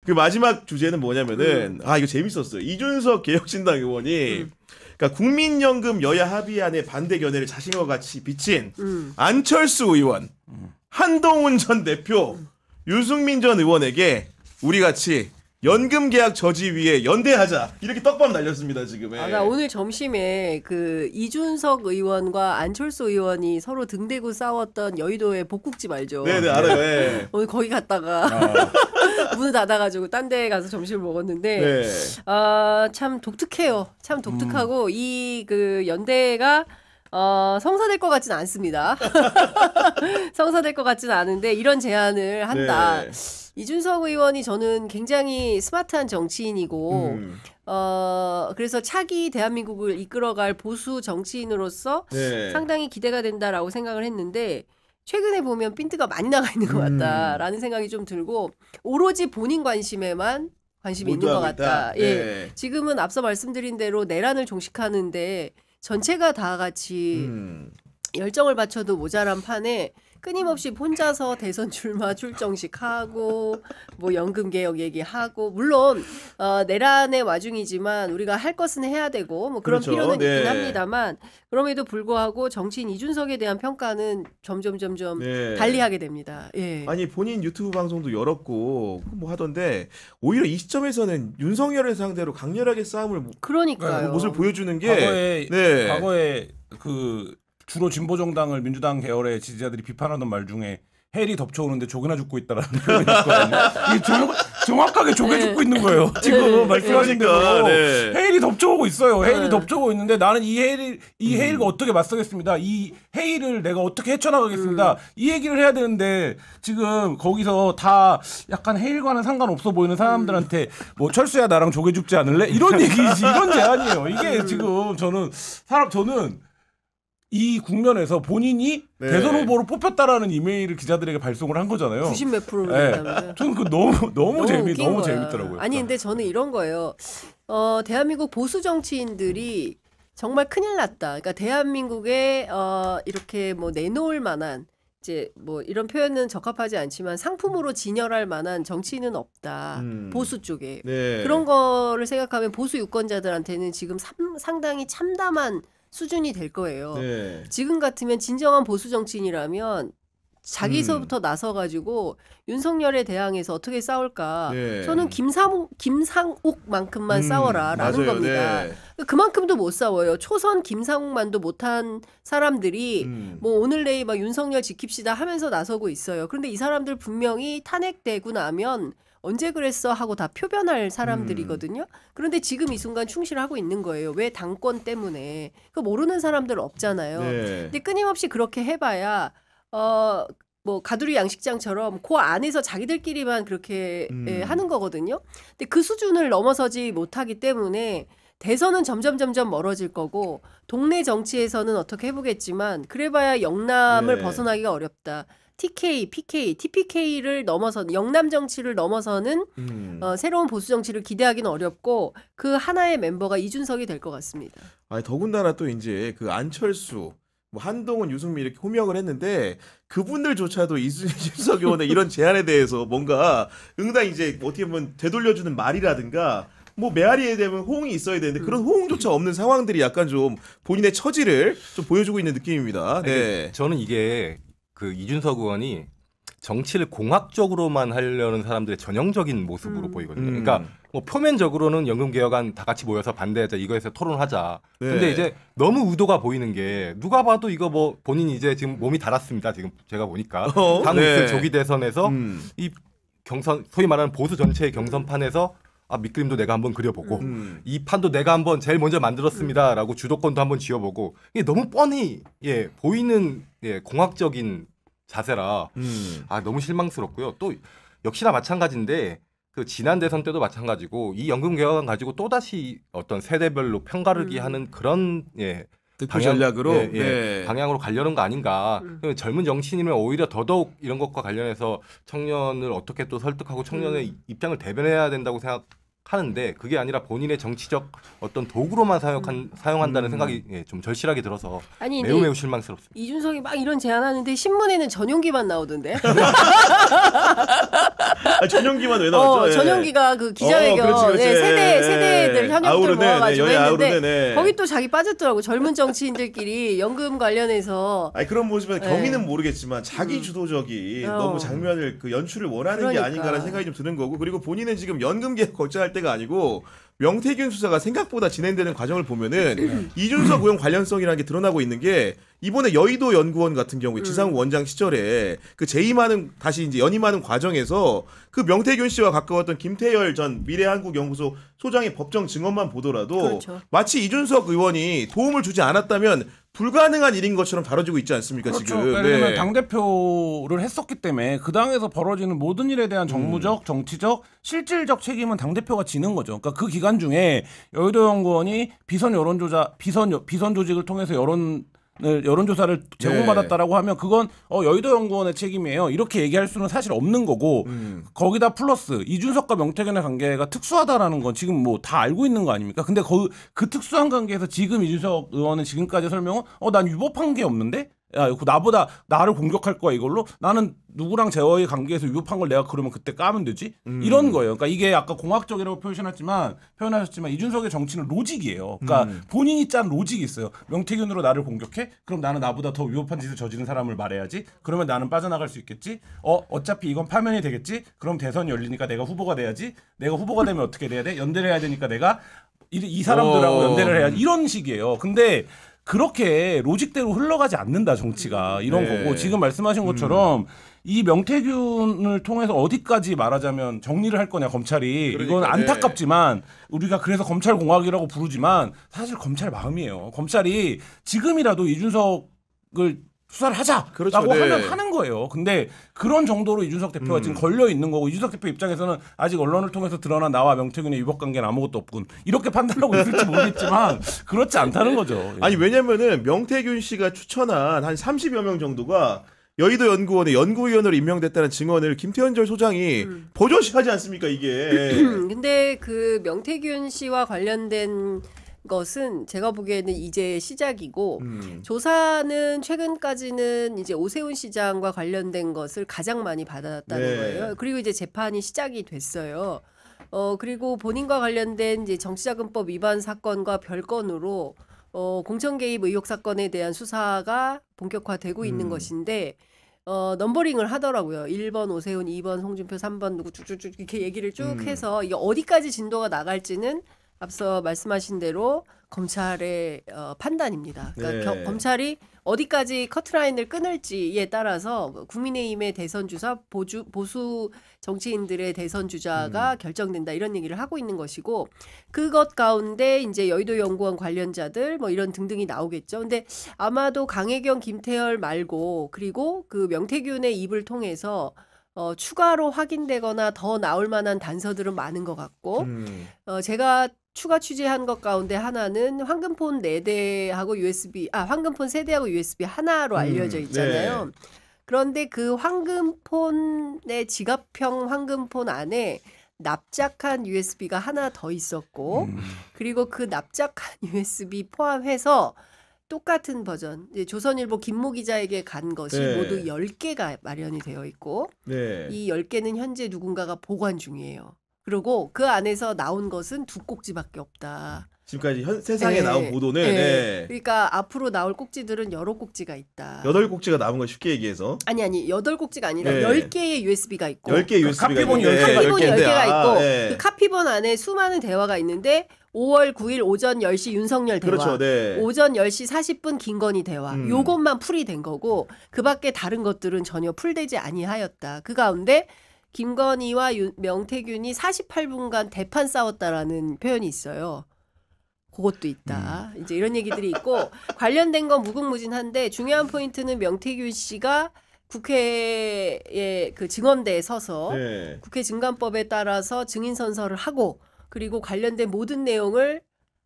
그 마지막 주제는 뭐냐면은 이거 재밌었어요. 이준석 개혁신당 의원이 그러니까 국민연금 여야 합의안의 반대 견해를 자신과 같이 비친 안철수 의원, 한동훈 전 대표, 유승민 전 의원에게 우리 같이 연금 계약 저지 위에 연대하자 이렇게 떡밥 날렸습니다 지금. 나 오늘 점심에 그 이준석 의원과 안철수 의원이 서로 등대고 싸웠던 여의도의 복국집 알죠? 네네 알아요. 오늘 거기 갔다가 문을 닫아가지고 딴 데 가서 점심을 먹었는데 참 독특해요. 참 독특하고 이 그 연대가 성사될 것 같지는 않습니다. 성사될 것 같지는 않은데 이런 제안을 한다. 이준석 의원이 저는 굉장히 스마트한 정치인이고 그래서 차기 대한민국을 이끌어갈 보수 정치인으로서 상당히 기대가 된다라고 생각을 했는데 최근에 보면 핀트가 많이 나가 있는 것 같다라는 생각이 좀 들고 오로지 본인 관심에만 관심이 있는 것 같다. 예. 지금은 앞서 말씀드린 대로 내란을 종식하는데 전체가 다 같이 열정을 바쳐도 모자란 판에 끊임없이 혼자서 대선 출마 출정식 하고 뭐 연금 개혁 얘기하고 물론 내란의 와중이지만 우리가 할 것은 해야 되고 뭐 그런 필요는 있긴 합니다만 그럼에도 불구하고 정치인 이준석에 대한 평가는 점점 달리하게 됩니다. 예. 아니 본인 유튜브 방송도 열었고 뭐 하던데 오히려 이 시점에서는 윤석열을 상대로 강렬하게 싸움을 그러니까요. 모습을 보여주는 게 과거에 그 주로 진보정당을 민주당 계열의 지지자들이 비판하던 말 중에 헬이 덮쳐오는데 조개나 죽고 있다라는 표현이 있거든요. 이게 정확하게 조개 죽고 있는 거예요. 지금 말씀하신 대로 헬이 덮쳐오고 있어요. 헬이 덮쳐오고 있는데 나는 이 헬과 어떻게 맞서겠습니다. 이 헬을 내가 어떻게 헤쳐나가겠습니다. 이 얘기를 해야 되는데 지금 거기서 다 약간 헬과는 상관없어 보이는 사람들한테 뭐 철수야 나랑 조개 죽지 않을래? 이런 얘기지. 이런 제안이에요. 이게 지금 저는 이 국면에서 본인이 대선 후보로 뽑혔다라는 이메일을 기자들에게 발송을 한 거잖아요. 90몇 %를. 저는 그 너무 재밌더라고요. 아니 근데 저는 이런 거예요. 대한민국 보수 정치인들이 정말 큰일 났다. 그러니까 대한민국에 이렇게 뭐 내놓을 만한 이제 뭐 이런 표현은 적합하지 않지만 상품으로 진열할 만한 정치인은 없다. 보수 쪽에. 그런 거를 생각하면 보수 유권자들한테는 지금 상당히 참담한 수준이 될 거예요. 지금 같으면 진정한 보수 정치인이라면 자기서부터 나서가지고 윤석열에 대항해서 어떻게 싸울까. 저는 김상욱만큼만 싸워라라는 겁니다. 그만큼도 못 싸워요. 초선 김상욱만도 못한 사람들이 뭐 오늘 내일 막 윤석열 지킵시다 하면서 나서고 있어요. 그런데 이 사람들 분명히 탄핵되고 나면 언제 그랬어 하고 다 표변할 사람들이거든요. 그런데 지금 이 순간 충실하고 있는 거예요. 왜 당권 때문에. 그 모르는 사람들 없잖아요. 근데 끊임없이 그렇게 해봐야 뭐 가두리 양식장처럼 그 안에서 자기들끼리만 그렇게 하는 거거든요. 근데 그 수준을 넘어서지 못하기 때문에 대선은 점점 멀어질 거고 동네 정치에서는 어떻게 해보겠지만 그래봐야 영남을 벗어나기가 어렵다. TK, PK, TPK를 넘어서는 영남 정치를 넘어서는 새로운 보수 정치를 기대하기는 어렵고 그 하나의 멤버가 이준석이 될 것 같습니다. 아니 더군다나 또 이제 그 안철수, 뭐 한동훈, 유승민 이렇게 호명을 했는데 그분들조차도 이준석 의원의 이런 제안에 대해서 뭔가 응당 이제 어떻게 보면 되돌려주는 말이라든가 뭐 메아리에 대한 호응이 있어야 되는데 그런 호응조차 없는 상황들이 약간 좀 본인의 처지를 좀 보여주고 있는 느낌입니다. 네. 저는 이게 그 이준석 의원이 정치를 공학적으로만 하려는 사람들의 전형적인 모습으로 보이거든요. 그러니까 뭐 표면적으로는 연금 개혁안 다 같이 모여서 반대하자 이거에서 토론하자. 근데 이제 너무 의도가 보이는 게 누가 봐도 이거 뭐 본인이 이제 지금 몸이 달았습니다. 지금 제가 보니까 다음 있을 조기 대선에서 이 경선 소위 말하는 보수 전체의 경선판에서 밑그림도 내가 한번 그려보고 이 판도 내가 한번 제일 먼저 만들었습니다라고 주도권도 한번 쥐어보고 이게 너무 뻔히 보이는 공학적인 자세라 너무 실망스럽고요. 또 역시나 마찬가지인데 그 지난 대선 때도 마찬가지고 이 연금 개혁안 가지고 또 다시 어떤 세대별로 편가르기 하는 그런 득표 전략으로 방향으로 가려는 거 아닌가. 젊은 정치인이면 오히려 더더욱 이런 것과 관련해서 청년을 어떻게 또 설득하고 청년의 입장을 대변해야 된다고 하는데 그게 아니라 본인의 정치적 어떤 도구로만 사용한다는 생각이 좀 절실하게 들어서 아니, 매우 실망스럽습니다. 이준석이 막 이런 제안하는데 신문에는 전용기만 나오던데. 전용기만 왜 나왔죠? 전용기가 그 기자회견 그렇지. 세대들 현역들 모아가지고 했는데 거기 또 자기 빠졌더라고. 젊은 정치인들끼리 연금 관련해서. 아니 그런 모습에 경위는 모르겠지만 자기 주도적인 너무 장면을 그 연출을 원하는 게 아닌가라는 생각이 좀 드는 거고 그리고 본인은 지금 연금 개혁 걱정할 때가 아니고 명태균 수사가 생각보다 진행되는 과정을 보면은 이준석 의원 관련성이라는 게 드러나고 있는 게 이번에 여의도 연구원 같은 경우에 지상욱 원장 시절에 그 재임하는 다시 이제 연임하는 과정에서 그 명태균 씨와 가까웠던 김태열 전 미래한국연구소 소장의 법정 증언만 보더라도 그렇죠. 마치 이준석 의원이 도움을 주지 않았다면 불가능한 일인 것처럼 다뤄지고 있지 않습니까? 그렇죠. 지금. 왜냐하면 당대표를 했었기 때문에 그 당에서 벌어지는 모든 일에 대한 정무적, 정치적, 실질적 책임은 당대표가 지는 거죠. 그러니까 그 기간 중에 여의도 연구원이 비선 조직을 통해서 여론조사를 제공받았다라고 하면 그건 여의도 연구원의 책임이에요. 이렇게 얘기할 수는 사실 없는 거고 거기다 플러스 이준석과 명태균의 관계가 특수하다라는 건 지금 뭐 다 알고 있는 거 아닙니까? 근데 그 특수한 관계에서 지금 이준석 의원은 지금까지 설명은 난 위법한 게 없는데? 야, 나보다 나를 공격할 거야 이걸로? 나는 누구랑 제어의 관계에서 위법한 걸 내가 그러면 그때 까면 되지? 이런 거예요. 그러니까 이게 아까 공학적이라고 표현하셨지만 이준석의 정치는 로직이에요. 그러니까 본인이 짠 로직이 있어요. 명태균으로 나를 공격해? 그럼 나는 나보다 더 위법한 짓을 저지른 사람을 말해야지. 그러면 나는 빠져나갈 수 있겠지? 어차피 이건 파면이 되겠지? 그럼 대선이 열리니까 내가 후보가 돼야지. 내가 후보가 되면 어떻게 돼야 돼? 연대를 해야 되니까 내가 이 사람들하고 연대를 해야지. 이런 식이에요. 근데 그렇게 로직대로 흘러가지 않는다 정치가 이런 거고 지금 말씀하신 것처럼 이 명태균을 통해서 어디까지 말하자면 정리를 할 거냐 검찰이 이건 안타깝지만 우리가 그래서 검찰공화국이라고 부르지만 사실 검찰 마음이에요. 검찰이 지금이라도 이준석을 수사를 하자라고 하면 하는 거예요. 근데 그런 정도로 이준석 대표가 지금 걸려 있는 거고 이준석 대표 입장에서는 아직 언론을 통해서 드러난 나와 명태균의 위법 관계는 아무것도 없군. 이렇게 판단하고 있을지 모르겠지만 그렇지 않다는 거죠. 아니 왜냐면은 명태균 씨가 추천한 한 30여 명 정도가 여의도 연구원에 연구위원으로 임명됐다는 증언을 김태현절 소장이 버젓이하지 않습니까 이게. 근데 그 명태균 씨와 관련된 것은 제가 보기에는 이제 시작이고 조사는 최근까지는 이제 오세훈 시장과 관련된 것을 가장 많이 받았다는 거예요. 그리고 이제 재판이 시작이 됐어요. 그리고 본인과 관련된 이제 정치자금법 위반 사건과 별건으로 공천 개입 의혹 사건에 대한 수사가 본격화되고 있는 것인데 넘버링을 하더라고요. 1번 오세훈, 2번 홍준표, 3번 누구 쭉쭉쭉 이렇게 얘기를 쭉 해서 이게 어디까지 진도가 나갈지는 앞서 말씀하신 대로 검찰의 판단입니다. 그러니까 검찰이 어디까지 커트라인을 끊을지에 따라서 국민의힘의 대선 주자, 보수 정치인들의 대선 주자가 결정된다 이런 얘기를 하고 있는 것이고 그것 가운데 이제 여의도 연구원 관련자들 뭐 이런 등등이 나오겠죠. 근데 아마도 강혜경, 김태열 말고 그리고 그 명태균의 입을 통해서 추가로 확인되거나 더 나올 만한 단서들은 많은 것 같고 제가 추가 취재한 것 가운데 하나는 황금폰 4대하고 황금폰 3대하고 USB 하나로 알려져 있잖아요. 네. 그런데 그 황금폰의 지갑형 황금폰 안에 납작한 USB가 하나 더 있었고 그리고 그 납작한 USB 포함해서 똑같은 버전 이제 조선일보 김모 기자에게 간 것이 모두 10개가 마련이 되어 있고 이 10개는 현재 누군가가 보관 중이에요. 그리고 그 안에서 나온 것은 2꼭지밖에 없다. 지금까지 세상에 나온 보도는 그러니까 앞으로 나올 꼭지들은 여러 꼭지가 있다. 8꼭지가 남은 거 쉽게 얘기해서 아니 8꼭지가 아니라 10개의 USB가 있고 10개의 USB가 카피본이 10개가 있고 그 카피본 안에 수많은 대화가 있는데 5월 9일 오전 10시 윤석열 대화, 그렇죠, 오전 10시 40분 김건희 대화 요것만 풀이된 거고 그 밖에 다른 것들은 전혀 풀되지 아니하였다. 그 가운데 김건희와 명태균이 48분간 대판 싸웠다라는 표현이 있어요. 그것도 있다. 이제 이런 얘기들이 있고 관련된 건 무궁무진한데 중요한 포인트는 명태균 씨가 국회의 그 증언대에 서서 국회 증감법에 따라서 증인 선서를 하고 그리고 관련된 모든 내용을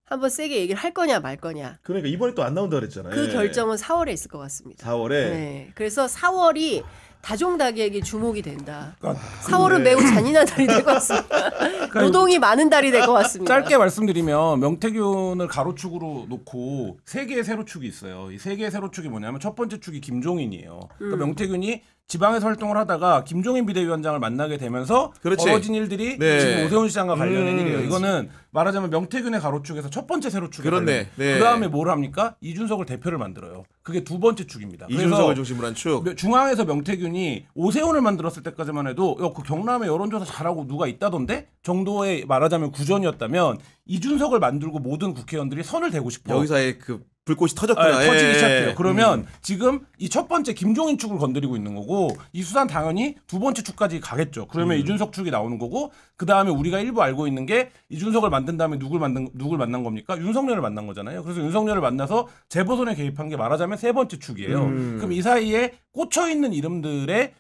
한번 세게 얘기를 할 거냐 말 거냐. 그러니까 이번에 또 안 나온다 그랬잖아요. 그 결정은 4월에 있을 것 같습니다. 4월에. 네. 그래서 4월이 다종다기에게 주목이 된다. 그러니까 4월은 매우 잔인한 달이 될 것 같습니다. 노동이 많은 달이 될 것 같습니다. 짧게 말씀드리면 명태균을 가로축으로 놓고 세 개의 세로축이 있어요. 이 세 개의 세로축이 뭐냐면 첫 번째 축이 김종인이에요. 그러니까 명태균이 지방에서 활동을 하다가 김종인 비대위원장을 만나게 되면서 그렇지. 벌어진 일들이 네. 지금 오세훈 시장과 관련된 일이에요. 이거는 말하자면 명태균의 가로축에서 첫 번째 세로축이 그렇네. 네. 그다음에 뭘 합니까? 이준석을 대표를 만들어요. 그게 두 번째 축입니다. 이준석을 중심으로 한 축. 중앙에서 명태균이 오세훈을 만들었을 때까지만 해도 그 경남에 여론조사 잘하고 누가 있다던데 정도의 말하자면 구전이었다면 이준석을 만들고 모든 국회의원들이 선을 대고 싶어. 여기서의 그 불꽃이 터졌구나. 터지기 시작해요. 그러면 지금 이 첫 번째 김종인 축을 건드리고 있는 거고 이 수단 당연히 두 번째 축까지 가겠죠. 그러면 이준석 축이 나오는 거고 그 다음에 우리가 일부 알고 있는 게 이준석을 만든 다음에 누굴 만난 겁니까? 윤석열을 만난 거잖아요. 그래서 윤석열을 만나서 재보선에 개입한 게 말하자면 세 번째 축이에요. 그럼 이 사이에 꽂혀 있는 이름들의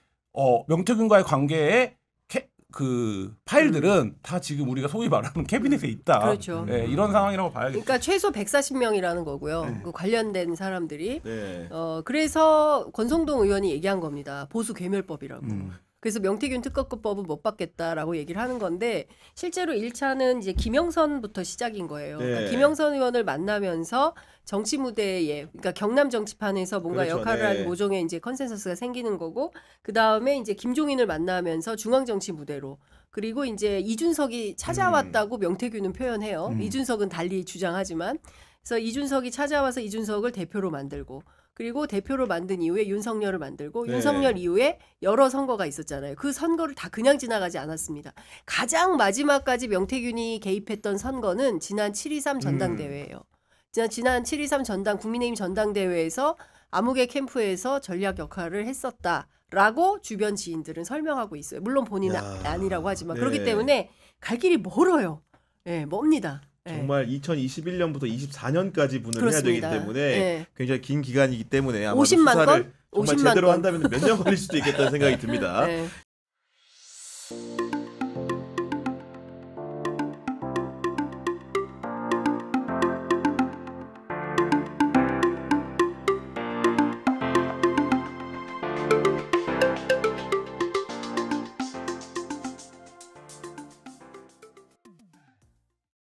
명태균과의 관계에 그 파일들은 다 지금 우리가 소위 말하는 캐비넷에 있다. 그렇죠. 네, 이런 상황이라고 봐야겠죠. 그러니까 최소 140명이라는 거고요. 그 관련된 사람들이. 네. 그래서 권성동 의원이 얘기한 겁니다. 보수 괴멸법이라고. 그래서 명태균 특검법은 못 받겠다라고 얘기를 하는 건데 실제로 1차는 이제 김영선부터 시작인 거예요. 네. 그러니까 김영선 의원을 만나면서 정치 무대에 그러니까 경남 정치판에서 뭔가 그렇죠. 역할을 네. 한 모종의 이제 컨센서스가 생기는 거고 그 다음에 이제 김종인을 만나면서 중앙 정치 무대로 그리고 이제 이준석이 찾아왔다고 명태균은 표현해요. 이준석은 달리 주장하지만 그래서 이준석이 찾아와서 이준석을 대표로 만들고 그리고 대표로 만든 이후에 윤석열을 만들고 네. 윤석열 이후에 여러 선거가 있었잖아요. 그 선거를 다 그냥 지나가지 않았습니다. 가장 마지막까지 명태균이 개입했던 선거는 지난 7.23 전당대회예요. 지난 7.23 국민의힘 전당대회에서 암흑의 캠프에서 전략 역할을 했었다라고 주변 지인들은 설명하고 있어요. 물론 본인은 아니라고 하지만 네. 그렇기 때문에 갈 길이 멀어요. 네, 멉니다. 네. 정말 2021년부터 24년까지 분을 그렇습니다. 해야 되기 때문에 네. 굉장히 긴 기간이기 때문에 아마 50만 수사를 건? 정말 50만 제대로 건. 한다면 몇 년 걸릴 수도 있겠다는 생각이 듭니다. 네.